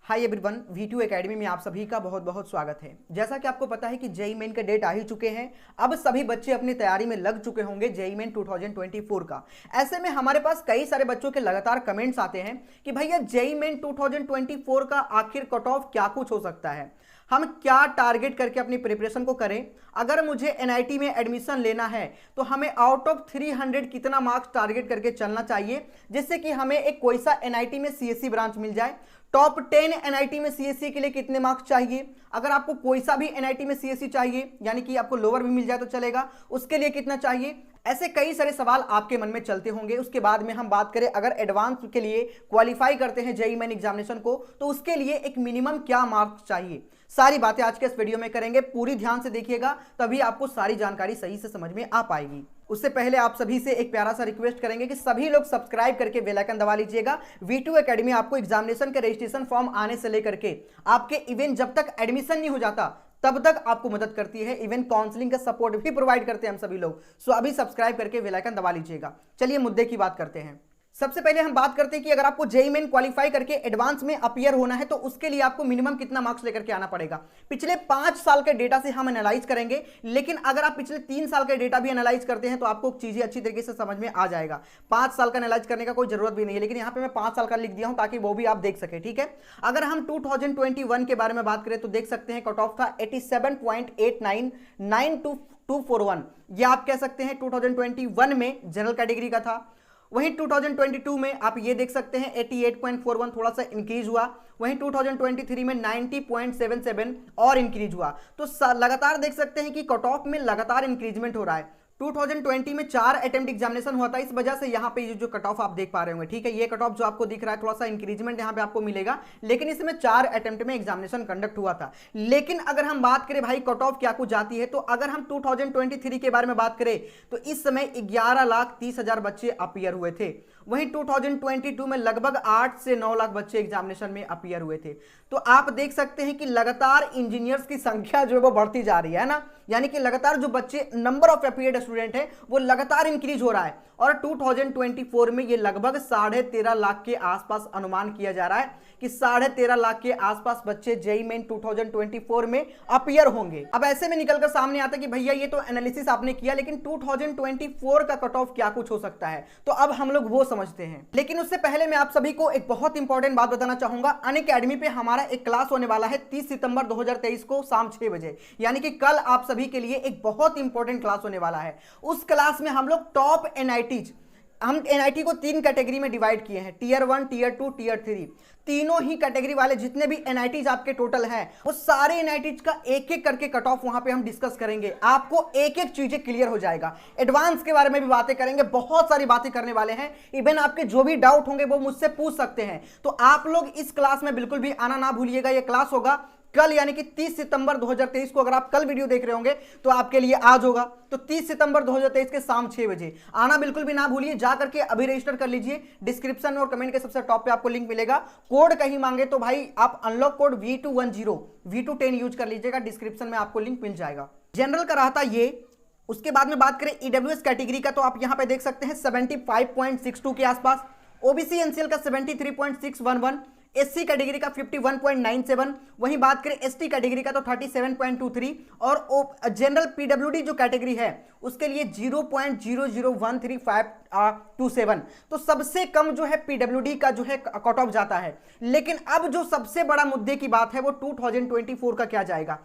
Hi everyone, V2 academy में आप सभी का बहुत बहुत स्वागत है। जैसा कि आपको पता है कि जेईई मेन के डेट आ ही चुके हैं। अब सभी बच्चे अपनी तैयारी में लग चुके होंगे जेईई मेन 2024 का। ऐसे में हमारे पास कई सारे बच्चों के लगातार कमेंट्स आते हैं कि भैया जेईई मेन 2024 का आखिर कट ऑफ क्या कुछ हो सकता है, हम क्या टारगेट करके अपनी प्रिपरेशन को करें। अगर मुझे एनआईटी में एडमिशन लेना है तो हमें आउट ऑफ 300 कितना मार्क्स टारगेट करके चलना चाहिए, जिससे कि हमें एक कोई सा एनआईटी में सीएससी ब्रांच मिल जाए। टॉप 10 एनआईटी में सीएससी के लिए कितने मार्क्स चाहिए, अगर आपको कोई सा भी एनआईटी में सीएससी चाहिए यानी कि आपको लोअर भी मिल जाए तो चलेगा, उसके लिए कितना चाहिए। ऐसे कई सारे सवाल आपके मन में चलते होंगे। उसके बाद में हम बात करें अगर एडवांस के लिए क्वालिफाई करते हैं जेईई मेन एग्जामिनेशन को तो उसके लिए एक मिनिमम क्या मार्क्स चाहिए, सारी बातें आज के इस वीडियो में करेंगे। पूरी ध्यान से देखिएगा तभी आपको सारी जानकारी सही से समझ में आ पाएगी। उससे पहले आप सभी से एक प्यारा सा रिक्वेस्ट करेंगे कि सभी लोग सब्सक्राइब करके बेल आइकन दबा लीजिएगा। V2 एकेडमी आपको एग्जामिनेशन के रजिस्ट्रेशन फॉर्म आने से लेकर के आपके इवन जब तक एडमिशन नहीं हो जाता तब तक आपको मदद करती है। इवन काउंसलिंग का सपोर्ट भी प्रोवाइड करते हैं हम सभी लोग। सो अभी सब्सक्राइब करके बेल आइकन दबा लीजिएगा। चलिए मुद्दे की बात करते हैं। सबसे पहले हम बात करते हैं कि अगर आपको जेईई मेन क्वालिफाई करके एडवांस में अपीयर होना है तो उसके लिए आपको मिनिमम कितना मार्क्स लेकर के आना पड़ेगा। पिछले 5 साल के डेटा से हम एनालाइज करेंगे, लेकिन अगर आप पिछले 3 साल के डेटा भी एनालाइज करते हैं तो आपको चीजें अच्छी तरीके से समझ में आ जाएगा। 5 साल का एनालाइज करने का कोई जरूरत भी नहीं है, लेकिन यहां पर मैं 5 साल का लिख दिया हूं ताकि वो भी आप देख सके। ठीक है, अगर हम 2021 के बारे में बात करें तो देख सकते हैं कट ऑफ था 87.899241। ये आप कह सकते हैं 2021 में जनरल कैटेगरी का था। वहीं 2022 में आप ये देख सकते हैं 88.41 थोड़ा सा इंक्रीज हुआ। वहीं 2023 में 90.77 और इंक्रीज हुआ। तो लगातार देख सकते हैं कि कट ऑफ में लगातार इंक्रीजमेंट हो रहा है। 2020 में 4 अटेम्प्ट एग्जामिनेशन हुआ था, इस वजह से यहाँ पे जो कट ऑफ आप देख पा रहे होंगे। ठीक है, ये कट ऑफ जो आपको दिख रहा है थोड़ा सा इंक्रीजमेंट यहाँ पे आपको मिलेगा, लेकिन इसमें 4 अटेम्प्ट में एग्जामिनेशन कंडक्ट हुआ था। लेकिन अगर हम बात करें भाई कट ऑफ क्या कुछ जाती है, तो अगर हम 2023 के बारे में बात करें तो इस समय 11,30,000 बच्चे अपीयर हुए थे। वहीं 2022 में लगभग 8 से 9 लाख बच्चे एग्जामिनेशन में अपीयर हुए थे। तो आप देख सकते हैं कि लगातार इंजीनियर्स की संख्या जो है वो बढ़ती जा रही है ना, यानी कि लगातार जो बच्चे नंबर ऑफ अपीयर्ड स्टूडेंट है वो लगातार इंक्रीज हो रहा है। और 2024 में ये लगभग 13.5 लाख के आसपास अनुमान किया जा रहा है कि 13.5 लाख के आसपास बच्चे जेईई मेन 2024 में अपीयर होंगे। अब ऐसे में निकलकर सामने आता है कि भैया ये तो एनालिसिस आपने किया, लेकिन 2024 का कट ऑफ क्या कुछ हो सकता है, तो अब हम लोग वो समझते हैं। लेकिन उससे पहले मैं आप सभी को एक बहुत इंपॉर्टेंट बात बताना चाहूंगा। अनअकैडमी पे हमारा एक क्लास होने वाला है 30 सितंबर 2023 को शाम 6 बजे, यानी कि कल आप सभी के लिए एक बहुत इंपॉर्टेंट क्लास होने वाला है। उस क्लास में हम लोग टॉप एनआईटीज, हम एनआईटी को 3 कैटेगरी में डिवाइड किए हैं, टियर 1, टियर 2, टियर 3। तीनों ही कैटेगरी वाले जितने भी एनआईटीज आपके टोटल हैं वो सारे एनआईटीज का एक एक करके कट ऑफ वहां पे हम डिस्कस करेंगे। आपको एक एक चीजें क्लियर हो जाएगा। एडवांस के बारे में भी बातें करेंगे, बहुत सारी बातें करने वाले हैं। इवन आपके जो भी डाउट होंगे वो मुझसे पूछ सकते हैं। तो आप लोग इस क्लास में बिल्कुल भी आना ना भूलिएगा। यह क्लास होगा कल, यानी कि 30 सितंबर 2023 को। अगर आप कल वीडियो देख रहे होंगे तो आपके लिए आज होगा। तो 30 सितंबर 2023 के शाम 6 बजे आना बिल्कुल भी ना भूलिए। जाकर के अभी रजिस्टर कर लीजिए। डिस्क्रिप्शन और कमेंट के सबसे टॉप पे आपको लिंक मिलेगा। कोड कहीं मांगे तो भाई आप unlock code V210 V210 use कर लीजिएगा। डिस्क्रिप्शन में आपको लिंक मिल जाएगा। जनरल का रहा था ये। उसके बाद में बात करें ईडब्ल्यूएस कैटेगरी का, तो आप यहां पर देख सकते हैं 75.62 के आसपास। ओबीसी एनसीएल का 73.611, एससी कैटेगरी का 51.97, वहीं बात करें एसटी कैटेगरी का तो 37.23, और जनरल पीडब्ल्यूडी जो कैटेगरी है उसके लिए 0.001357। तो सबसे कम जो है पीडब्ल्यूडी का जो है कट ऑफ जाता है। लेकिन अब जो सबसे बड़ा मुद्दे की बात है वो 2024 का क्या जाएगा।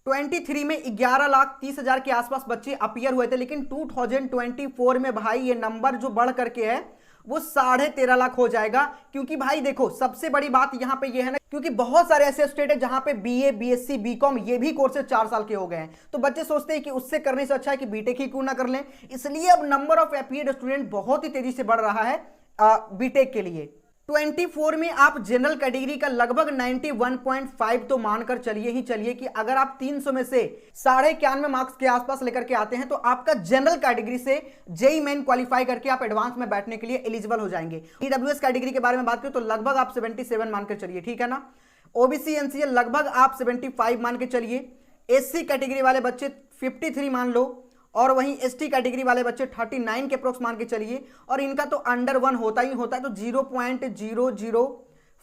23 में 11,30,000 के आसपास बच्चे अपीयर हुए थे, लेकिन 2024 में भाई ये नंबर जो बढ़ करके है वो 13.5 लाख हो जाएगा। क्योंकि भाई देखो सबसे बड़ी बात यहां पे ये है ना, क्योंकि बहुत सारे ऐसे स्टेट है जहां पे बीए, बीएससी, बीकॉम ये भी कोर्सेज 4 साल के हो गए हैं। तो बच्चे सोचते हैं कि उससे करने से अच्छा है कि बीटेक ही क्यों ना कर लें। इसलिए अब नंबर ऑफ अपीयर्ड स्टूडेंट बहुत ही तेजी से बढ़ रहा है बीटेक के लिए। 24 में आप जनरल कैटेगरी का लगभग 91.5 तो मानकर चलिए ही चलिए कि अगर आप 300 में से 91.5 मार्क्स के आसपास लेकर के आते हैं तो आपका जनरल कैटेगरी से जेईई मेन क्वालिफाई करके आप एडवांस में बैठने के लिए एलिजिबल हो जाएंगे। ईडब्ल्यूएस कैटेगरी के बारे में बात करें तो लगभग आप 77 मानकर चलिए, ठीक है ना। ओबीसी एनसीएल लगभग आप 75 मान के चलिए। एससी कैटेगरी वाले बच्चे 53 मान लो, और वहीं एसटी कैटेगरी वाले बच्चे 39 के अप्रोक्स मान के चलिए। और इनका तो अंडर 1 होता ही होता है, तो 0.00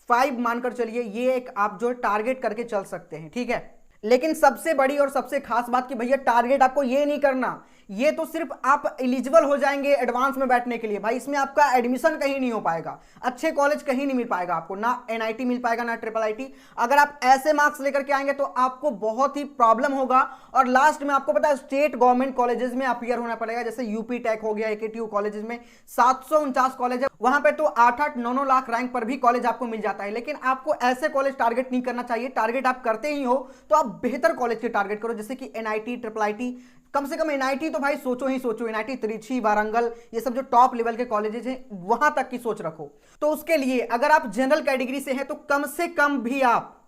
5 मानकर चलिए, ये एक आप जो टारगेट करके चल सकते हैं, ठीक है। लेकिन सबसे बड़ी और सबसे खास बात कि भैया टारगेट आपको ये नहीं करना, ये तो सिर्फ आप एलिजिबल हो जाएंगे एडवांस में बैठने के लिए, भाई इसमें आपका एडमिशन कहीं नहीं हो पाएगा, अच्छे कॉलेज कहीं नहीं मिल पाएगा आपको, ना एनआईटी मिल पाएगा ना ट्रिपल आईटी। अगर आप ऐसे मार्क्स लेकर के आएंगे तो आपको बहुत ही प्रॉब्लम होगा, और लास्ट में आपको पता है स्टेट गवर्नमेंट कॉलेजेस में अपीयर होना पड़ेगा, जैसे यूपी टेक हो गया, एकेटीयू कॉलेजेस में 749 कॉलेज है, वहां पे तो 8-8, 9-9 लाख रैंक पर भी कॉलेज आपको मिल जाता है। लेकिन आपको ऐसे कॉलेज टारगेट नहीं करना चाहिए, टारगेट आप करते ही हो तो आप बेहतर कॉलेज के टारगेट करो, जैसे कि एनआईटी, ट्रिपल आईटी, कम से कम एनआईटी तो भाई सोचो ही सोचो, एनआईटी, त्रिची, वारंगल, ये सब जो टॉप लेवल के कॉलेजेस हैं वहां तक की सोच रखो। तो उसके लिए अगर आप जनरल कैटेगरी से हैं तो कम से कम भी आप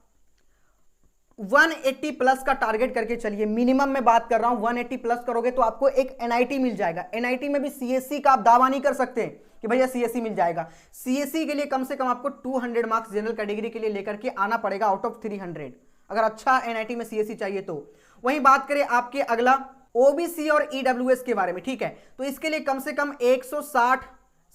180 प्लस का टारगेट करके चलिए, मिनिमम में बात कर रहा हूं, 180 प्लस करोगे तो आपको एक एनआईटी मिल जाएगा। एनआईटी में भी सीएससी का आप दावा नहीं कर सकते कि भैया सीएससी मिल जाएगा, सीएससी के लिए कम से कम आपको 200 मार्क्स जनरल कैटेगरी के लिए लेकर के आना पड़ेगा आउट ऑफ 300, अगर अच्छा एनआईटी में सीएससी चाहिए तो। वहीं बात करें आपके अगला ओबीसी और ईडब्ल्यूएस के बारे में, ठीक है, तो इसके लिए कम से कम 160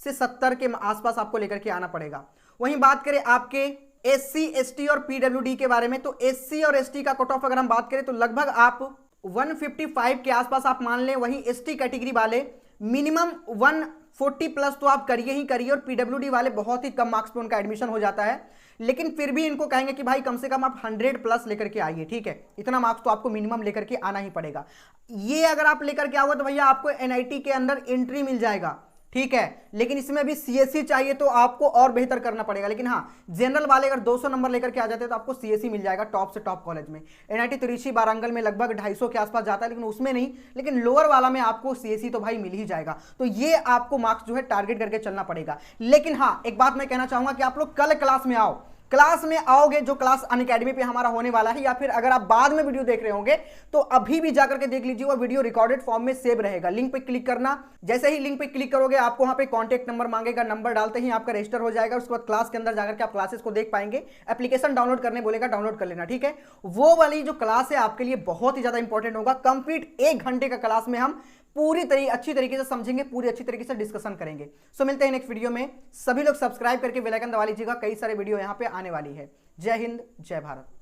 से 70 के आसपास आपको लेकर के आना पड़ेगा। वहीं बात करें आपके एससी, एसटी और पीडब्ल्यूडी के बारे में, तो एससी और एसटी का कट ऑफ अगर हम बात करें तो लगभग आप 155 के आसपास आप मान लें। वहीं एसटी कैटेगरी वाले मिनिमम 140 प्लस तो आप करिए ही करिए, और पीडब्ल्यूडी वाले बहुत ही कम मार्क्स पे उनका एडमिशन हो जाता है, लेकिन फिर भी इनको कहेंगे कि भाई कम से कम आप 100 प्लस लेकर के आइए, ठीक है, इतना मार्क्स तो आपको मिनिमम लेकर के आना ही पड़ेगा। ये अगर आप लेकर के आओगे तो भैया आपको एनआईटी के अंदर एंट्री मिल जाएगा, ठीक है, लेकिन इसमें भी सीएससी चाहिए तो आपको और बेहतर करना पड़ेगा। लेकिन हाँ, जनरल वाले अगर 200 नंबर लेकर के आ जाते हैं तो आपको सीएससी मिल जाएगा टॉप से टॉप कॉलेज में। एनआईटी त्रिची, वारंगल में लगभग 250 के आसपास जाता है, लेकिन उसमें नहीं, लेकिन लोअर वाला में आपको सीएससी तो भाई मिल ही जाएगा। तो ये आपको मार्क्स जो है टारगेट करके चलना पड़ेगा। लेकिन हाँ, एक बात मैं कहना चाहूंगा कि आप लोग कल क्लास में आओ, क्लास में आओगे, जो क्लास अनअकैडमी पे हमारा होने वाला है, या फिर अगर आप बाद में वीडियो देख रहे होंगे तो अभी भी जाकर के देख लीजिए, वो वीडियो रिकॉर्डेड फॉर्म में सेव रहेगा। लिंक पे क्लिक करना, जैसे ही लिंक पे क्लिक करोगे आपको वहां पे कॉन्टैक्ट नंबर मांगेगा, नंबर डालते ही आपका रजिस्टर हो जाएगा। उसके बाद क्लास के अंदर जाकर के आप क्लासेस को देख पाएंगे, एप्लीकेशन डाउनलोड करने बोलेगा, डाउनलोड कर लेना, ठीक है। वो वाली जो क्लास है आपके लिए बहुत ही ज्यादा इंपॉर्टेंट होगा। कंप्लीट 1 घंटे का क्लास में हम पूरी अच्छी तरीके से समझेंगे, पूरी अच्छी तरीके से डिस्कशन करेंगे। सो मिलते हैं नेक्स्ट वीडियो में। सभी लोग सब्सक्राइब करके बेल आइकन दबा लीजिएगा, कई सारे वीडियो यहां पे आने वाली है। जय हिंद, जय भारत।